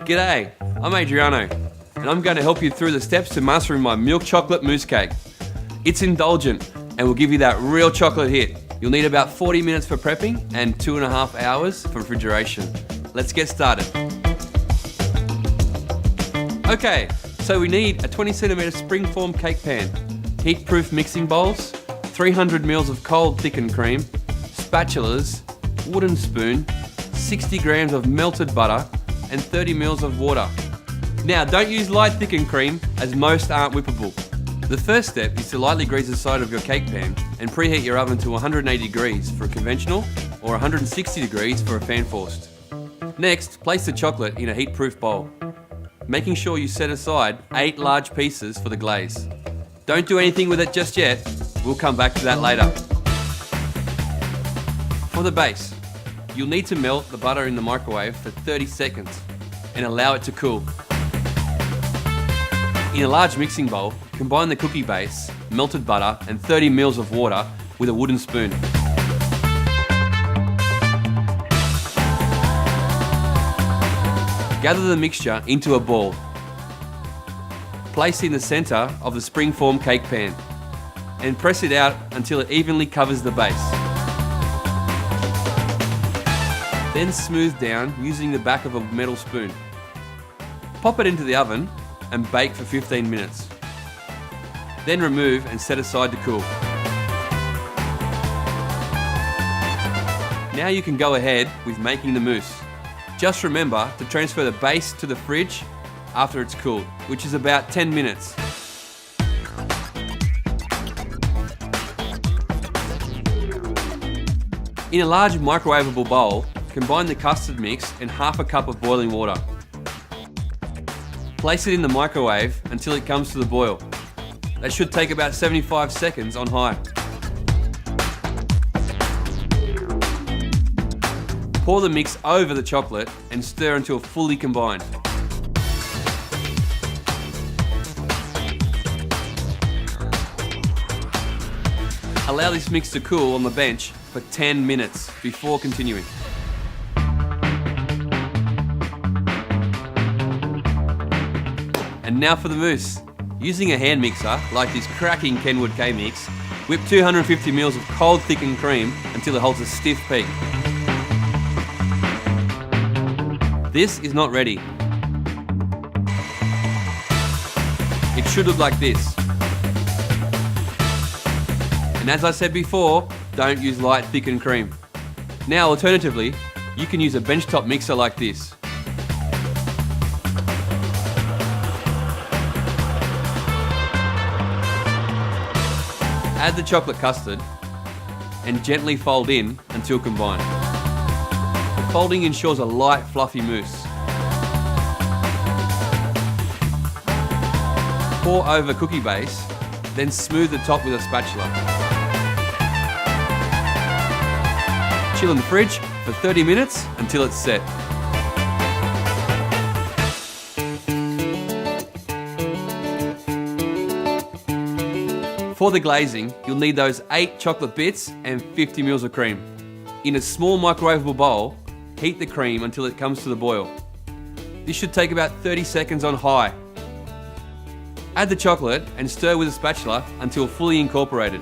G'day, I'm Adriano, and I'm going to help you through the steps to mastering my milk chocolate mousse cake. It's indulgent and will give you that real chocolate hit. You'll need about 40 minutes for prepping and 2.5 hours for refrigeration. Let's get started. Okay, so we need a 20cm springform cake pan, heat-proof mixing bowls, 300 ml of cold thickened cream, spatulas, wooden spoon, 60 grams of melted butter, and 30 ml of water. Now, don't use light thickened cream as most aren't whippable. The first step is to lightly grease the side of your cake pan and preheat your oven to 180 degrees for a conventional or 160 degrees for a fan forced. Next, place the chocolate in a heat-proof bowl, making sure you set aside 8 large pieces for the glaze. Don't do anything with it just yet, we'll come back to that later. For the base, you'll need to melt the butter in the microwave for 30 seconds and allow it to cool. In a large mixing bowl, combine the cookie base, melted butter and 30 ml of water with a wooden spoon. Gather the mixture into a ball. Place it in the centre of the springform cake pan and press it out until it evenly covers the base. Then smooth down using the back of a metal spoon. Pop it into the oven and bake for 15 minutes. Then remove and set aside to cool. Now you can go ahead with making the mousse. Just remember to transfer the base to the fridge after it's cooled, which is about 10 minutes. In a large microwavable bowl, combine the custard mix and half a cup of boiling water. Place it in the microwave until it comes to the boil. That should take about 75 seconds on high. Pour the mix over the chocolate and stir until fully combined. Allow this mix to cool on the bench for 10 minutes before continuing. And now for the mousse. Using a hand mixer, like this cracking Kenwood K-Mix, whip 250 ml of cold thickened cream until it holds a stiff peak. This is not ready. It should look like this. And as I said before, don't use light thickened cream. Now, alternatively, you can use a benchtop mixer like this. Add the chocolate custard and gently fold in until combined. The folding ensures a light, fluffy mousse. Pour over cookie base, then smooth the top with a spatula. Chill in the fridge for 30 minutes until it's set. For the glazing, you'll need those 8 chocolate bits and 50 ml of cream. In a small microwavable bowl, heat the cream until it comes to the boil. This should take about 30 seconds on high. Add the chocolate and stir with a spatula until fully incorporated.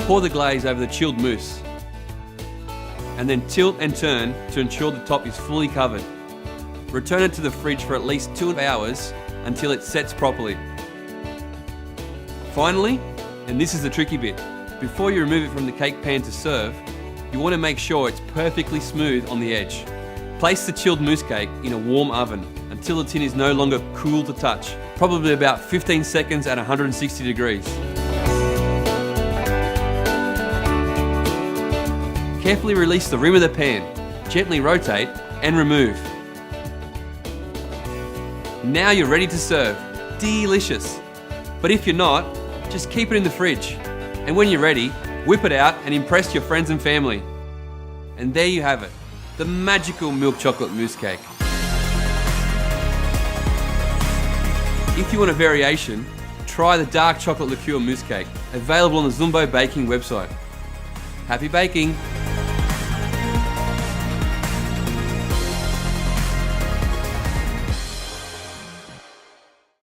Pour the glaze over the chilled mousse and then tilt and turn to ensure the top is fully covered. Return it to the fridge for at least 2 hours until it sets properly. Finally, and this is the tricky bit, before you remove it from the cake pan to serve, you want to make sure it's perfectly smooth on the edge. Place the chilled mousse cake in a warm oven until the tin is no longer cool to touch, probably about 15 seconds at 160 degrees. Carefully release the rim of the pan, gently rotate and remove. Now you're ready to serve. Delicious. But if you're not, just keep it in the fridge. And when you're ready, whip it out and impress your friends and family. And there you have it, the magical milk chocolate mousse cake. If you want a variation, try the dark chocolate liqueur mousse cake, available on the Zumbo Baking website. Happy baking!